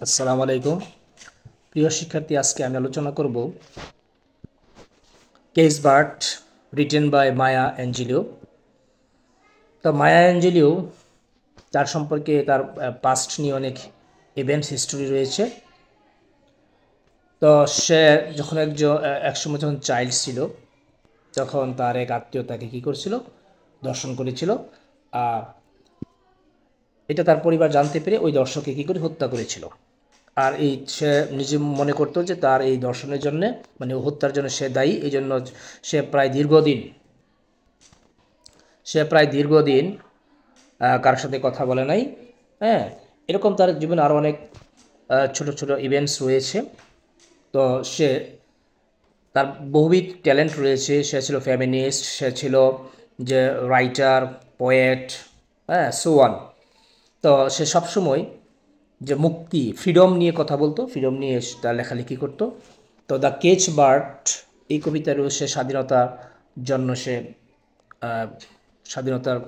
আসসালামু আলাইকুম প্রিয় শিক্ষার্থী, আজকে আমি আলোচনা করব কেস বার্ট রিটেন বাই মায়া অ্যাঞ্জেলিও। তো মায়া অ্যাঞ্জেলিও তার সম্পর্কে তার পাস্ট নিয়ে অনেক ইভেন্টস হিস্টোরি রয়েছে। তো সে যখন একসময় যখন চাইল্ড ছিল, তখন তার এক আত্মীয় তাকে কী করছিল, দর্শন করেছিল। আর এটা তার পরিবার জানতে পেরে ওই দর্শককে কী করে হত্যা করেছিল। আর এই সে নিজে মনে করতো যে তার এই দর্শনের জন্যে, মানে হত্যার জন্য সে দায়ী। এই জন্য সে প্রায় দীর্ঘদিন কারোর সাথে কথা বলে নাই। হ্যাঁ, এরকম তার জীবনে আরও অনেক ছোট ছোট ইভেন্টস রয়েছে। তো সে তার বহুবিধ ট্যালেন্ট রয়েছে। সে ছিল ফেমিনিস্ট, সে ছিল যে রাইটার, পোয়েট, হ্যাঁ, সো অন। তো সে সবসময় যে মুক্তি, ফ্রিডম নিয়ে কথা বলতো, ফ্রিডম নিয়ে তার লেখালেখি করতো। তো দ্য কেজ বার্ড এই কবিতারও সে স্বাধীনতার জন্য সে স্বাধীনতার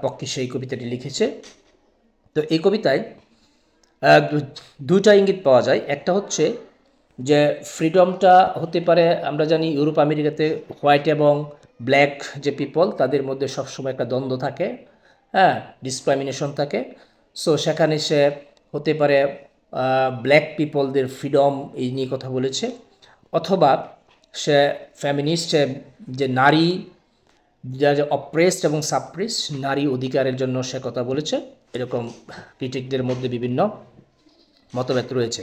পক্ষে সেই কবিতাটি লিখেছে। তো এই কবিতায় দুইটা ইঙ্গিত পাওয়া যায়। একটা হচ্ছে যে ফ্রিডমটা হতে পারে, আমরা জানি ইউরোপ আমেরিকাতে হোয়াইট এবং ব্ল্যাক যে পিপল, তাদের মধ্যে সবসময় একটা দ্বন্দ্ব থাকে, হ্যাঁ, ডিসক্রিমিনেশন থাকে। সো সেখানে সে হতে পারে ব্ল্যাক পিপলদের ফ্রিডম এই নিয়ে কথা বলেছে, অথবা সে ফ্যামিনিস্ট, যে নারী যা যে অপ্রেসড এবং সাপ্রেসড নারী অধিকারের জন্য সে কথা বলেছে। এরকম ক্রিটিকদের মধ্যে বিভিন্ন মতভেদ রয়েছে।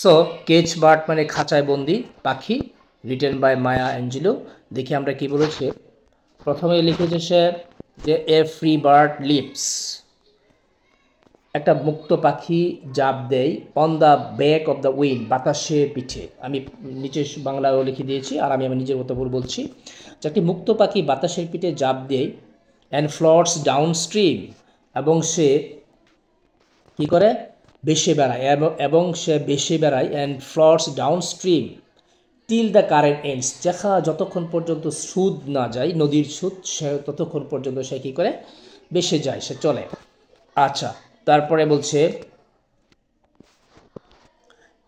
সো কেজ বার্ড মানে খাঁচায় বন্দি পাখি, রিটেন বাই মায়া অ্যাঞ্জেলিও। দেখি আমরা কি বলেছে। প্রথমে লিখেছে সে যে এ ফ্রি বার্ড লিপস, একটা মুক্ত পাখি জাপ দেয় on the back of the wind, বাতাসের পিঠে। আমি নিচে বাংলাও লিখে দিয়েছি, আর আমি আমার নিজের মতো করে বলছি যে একটি মুক্ত পাখি বাতাসের পিঠে জাপ দেয় অ্যান্ড ফ্লোটস ডাউন স্ট্রিম, এবং সে কী করে, ভেসে বেড়ায়, এবং সে ভেসে বেড়ায় and floats down stream till the current ends, যতক্ষণ পর্যন্ত সুদ না যায়, নদীর সুদ, সে ততক্ষণ পর্যন্ত সে কী করে, ভেসে যায়, সে চলে। আচ্ছা, তারপরে বলছে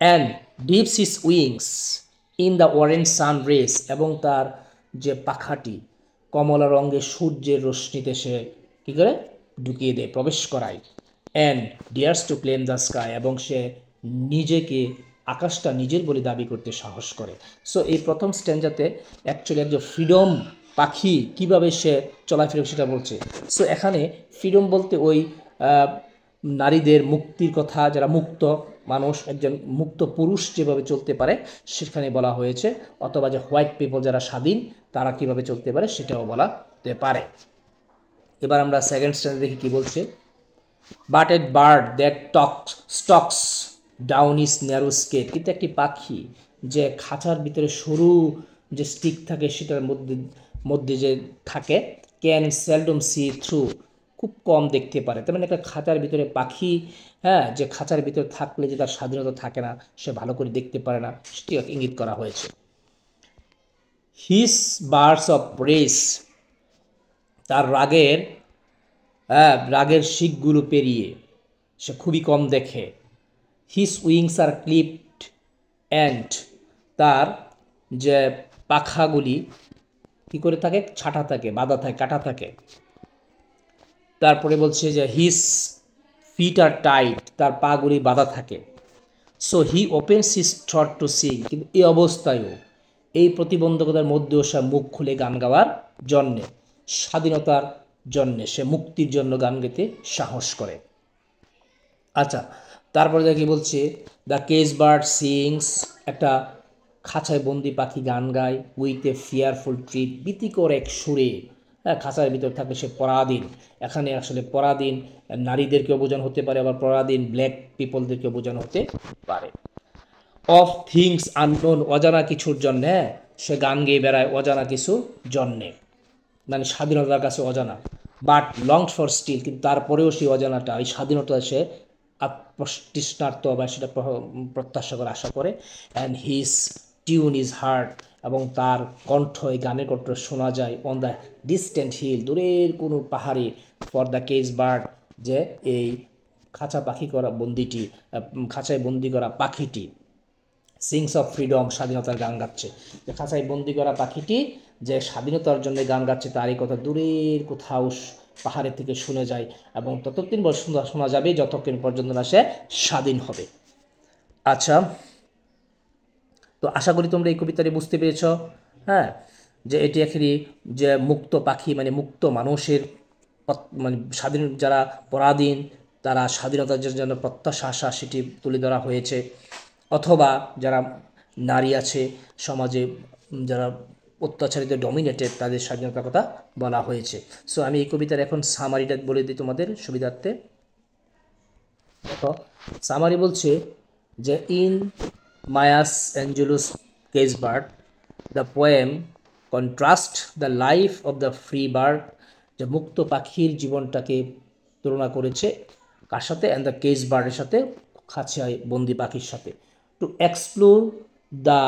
and dips his wings in the warrant sun rays, এবং তার যে পাখাটি কমলা রঙের সূর্যের রশ্মিতে সে কী করে, ঢুকিয়ে দেয়, প্রবেশ করায়। And dears two claim the sky, এবং সে নিজেকে, আকাশটা নিজের বলে দাবি করতে সাহস করে। সো এই প্রথম স্ট্যান্ডাতে অ্যাকচুয়ালি একজন ফ্রিডম পাখি কীভাবে সে চলাফেরা সেটা বলছে। সো এখানে ফ্রিডম বলতে ওই নারীদের মুক্তির কথা, যারা মুক্ত মানুষ, একজন মুক্ত পুরুষ যেভাবে চলতে পারে সেখানে বলা হয়েছে, অথবা যে হোয়াইট পিপল যারা স্বাধীন তারা কিভাবে চলতে পারে সেটাও বলাতে পারে। এবার আমরা সেকেন্ড স্ট্যান্ডার্ড দেখি কি বলছে। But a bird that stalks down is narrow escape, কিন্তু একটি পাখি যে খাঁচার ভিতরে সরু যে স্টিক থাকে সেটার মধ্যে যে থাকে, ক্যান সেলডম সি থ্রু, খুব কম দেখতে পারে। তার মানে একটা খাঁচার ভিতরে পাখি, হ্যাঁ, যে খাঁচার ভিতরে থাকলে যে তার স্বাধীনতা থাকে না, সে ভালো করে দেখতে পারে না, সেটি ইঙ্গিত করা হয়েছে। হিস বার্ডস অফ রেস, তার রাগের শিখগুলো পেরিয়ে সে খুবই কম দেখে। হিস উইংস আর ক্লিপড অ্যান্ড, তার যে পাখাগুলি কী করে থাকে, ছাটা থাকে, বাঁধা থাকে, কাটা থাকে। তারপরে বলছে যে হিস ফিট আর টাইট, তার পাগুলি বাঁধা থাকে। So he opens his throat to sing, কিন্তু এই অবস্থায়ও, এই প্রতিবন্ধকতার মধ্যেও সে মুখ খুলে গান গাওয়ার জন্যে, স্বাধীনতার জন্যে, সে মুক্তির জন্য গান গেতে সাহস করে। আচ্ছা, তারপরে দেখি বলছে দ্য কেজ বার্ড সিংস, একটা খাঁচায় বন্দি পাখি গান গায় উইথ এ ফিয়ারফুল ট্রিপ, ভীতিকর এক সুরে। হ্যাঁ, খাঁচার ভিতর থাকে সে পরাধীন। এখানে আসলে পরাধীন নারীদেরকেও বোঝানো হতে পারে, আবার পরাধীন ব্ল্যাক পিপলদেরকেও বোঝানো হতে পারে। অফ থিংস আননোন, অজানা কিছুর জন্যে সে গান গেয়ে বেড়ায়, অজানা কিছু জন্যে, মানে স্বাধীনতার কাছে অজানা। বাট লংড ফর স্টিল, কিন্তু তারপরেও সেই অজানাটা, এই স্বাধীনতা সে তৃষ্ণার্ত বা সেটা প্রত্যাশা করে, আশা করে। And his tune is hard, এবং তার কণ্ঠ, এই গানের কণ্ঠ শোনা যায় অন দ্য ডিস্টেন্ট হিল, দূরের কোনো পাহাড়ে। ফর দ্য কেজ বার্ড, যে এই খাঁচায় বন্দি করা পাখিটি সিংস অফ ফ্রিডম, স্বাধীনতার গান গাচ্ছে। যে খাঁচায় বন্দি করা পাখিটি যে স্বাধীনতার জন্য গান গাচ্ছে তারই কথা দূরের কোথাও পাহাড়ের থেকে শুনে যায়, এবং ততদিন শোনা যাবে যতক্ষণ পর্যন্ত না সে স্বাধীন হবে। আচ্ছা, তো আশা করি তোমরা এই কবিতাটি বুঝতে পেরেছ। হ্যাঁ, যে এটি একটি যে মুক্ত পাখি মানে মুক্ত মানুষের মানে স্বাধীন, যারা পরাধীন তারা স্বাধীনতার জন্য প্রত্যাশা আশা সেটি তুলে ধরা হয়েছে, অথবা যারা নারী আছে সমাজে, যারা অত্যাচারিত ডমিনেটেড, তাদের স্বাধীনতার কথা বলা হয়েছে। সো আমি এই কবিতার এখন সামারিটা বলে দিই তোমাদের সুবিধার্থে। দেখো, সামারি বলছে যে in Maya's Angelou's caged bird the poem contrast the life of the free bird, যে মুক্ত পাখির জীবনটাকে তুলনা করেছে কার সাথে? অ্যান্ড দ্য কেস বার্ডের সাথে, খাঁচায় বন্দি পাখির সাথে। To explore the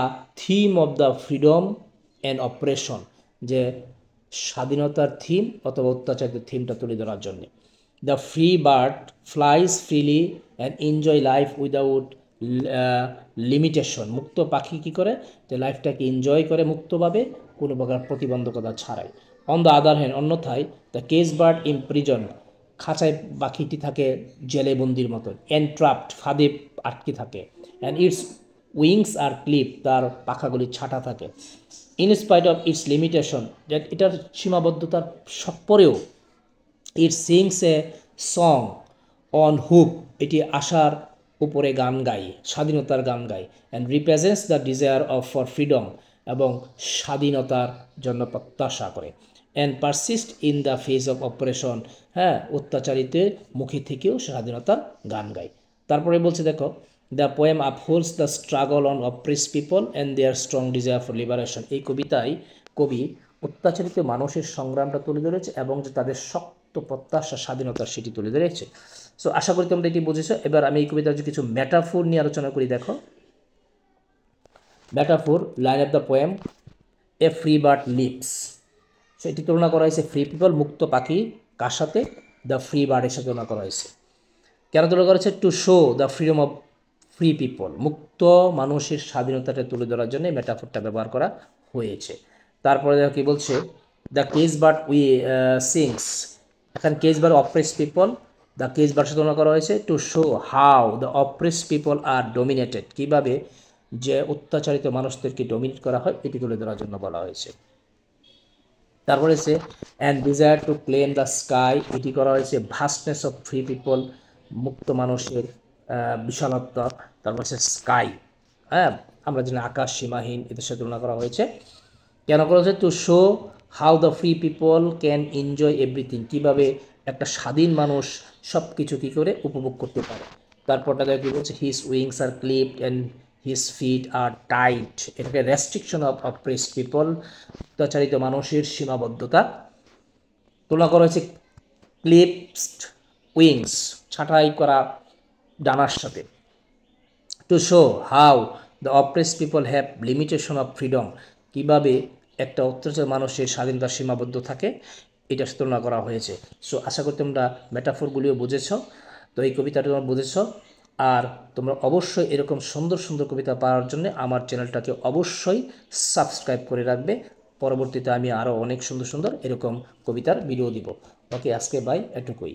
theme of the freedom and operation, যে স্বাধীনতার থিম অথবা অত্যাচারের থিমটা তুলে ধরার জন্যে। The free bird flies freely and enjoy life without limitation, মুক্ত পাখি কী করে? যে লাইফটাকে এনজয় করে মুক্তভাবে, কোনো প্রকার প্রতিবন্ধকতা ছাড়াই। অন দ্য আদার হ্যান্ড, অন্যথায় the caged bird in prison, খাঁচায় পাখিটি থাকে জেলে বন্দির মতন, এনট্রাপড, ফাঁদে আটকে থাকে, and its wings are clip, তার পাখাগুলি ছাটা থাকে। In spite of its limitation, যে এটার সীমাবদ্ধতার পরেও, it sings a song on hope, এটি আশার উপরে গান গায়, স্বাধীনতার গান গায়, and represents the desire of for freedom, এবং স্বাধীনতার জন্য প্রত্যাশা করে। And persist in the face of oppression, হ্যাঁ, অত্যাচারিতের মুখে থেকেও স্বাধীনতার গান গায়। তারপরে বলছে দেখো, the poem upholds the struggle on oppress people and their strong desire for liberation, এই কবিতায় কবি অত্যাচারিত মানুষের সংগ্রামটা তুলে ধরেছে এবং যে তাদের শক্ত প্রত্যাশা স্বাধীনতার সেটি তুলে ধরেছে। সো আশা করি তোমরা এটি বুঝেছো। এবার আমি এই কবিতার কিছু মেটাফোর নিয়ে আলোচনা করি। দেখো, metaphor, line of the poem, a free bird leaps, সেটি তুলনা করা হয়েছে ফ্রি পিপল, মুক্ত পাখি, কার সাথে? দ্য ফ্রি বার্ডের সাথে তুলনা করা হয়েছে। কেন তুলনা করা হয়েছে? To show the freedom of free people, মুক্ত মানুষের স্বাধীনতাটা তুলে ধরার জন্য মেটাফোরটা ব্যবহার করা হয়েছে। তারপরে দেখো কি বলছে, দ্য কেস বার্ড সিংস, এখানে caged bird oppressed people, the caged bird সাথে তুলনা করা হয়েছে to show how the oppressed people are dominated, কীভাবে যে অত্যাচারিত মানুষদেরকে ডমিনেট করা হয় এটি তুলে ধরার জন্য বলা হয়েছে। তারপরে সে and desire to claim the sky, এটি করা হয়েছে ভাস্টনেস অফ ফ্রি পিপল, মুক্ত মানুষের বিশালত্ব। তারপর হচ্ছে স্কাই, হ্যাঁ, আমরা জানি আকাশ সীমাহীন, এদের সাথে তুলনা করা হয়েছে। কেন করা হয়েছে? To show how the free people can enjoy everything, কীভাবে একটা স্বাধীন মানুষ সব কিছু কী করে উপভোগ করতে পারে। তারপরটা দেখো কী বলছে, his wings are clipped and his feet are tight, এটাকে রেস্ট্রিকশন অফ অপ্রেসড পিপল, অত্যাচারিত মানুষের সীমাবদ্ধতা। তুলনা করা হয়েছে ক্লিপড উইংস, ছাঁটাই করা ডানার সাথে। Two show how the oppressed people have limitation of freedom, কীভাবে একটা অত্যাচার মানুষের স্বাধীনতার সীমাবদ্ধ থাকে, এটা তুলনা করা হয়েছে। সো আশা করি তোমরা মেটাফোরগুলিও বুঝেছ। তো এই কবিতাটা তোমরা বুঝেছ, আর তোমরা অবশ্যই এরকম সুন্দর সুন্দর কবিতা পাওয়ার জন্য আমার চ্যানেলটাকে অবশ্যই সাবস্ক্রাইব করে রাখবে। পরবর্তীতে আমি আরও অনেক সুন্দর সুন্দর এরকম কবিতার ভিডিও দিব। ওকে, আজকে বাই, এটুকুই।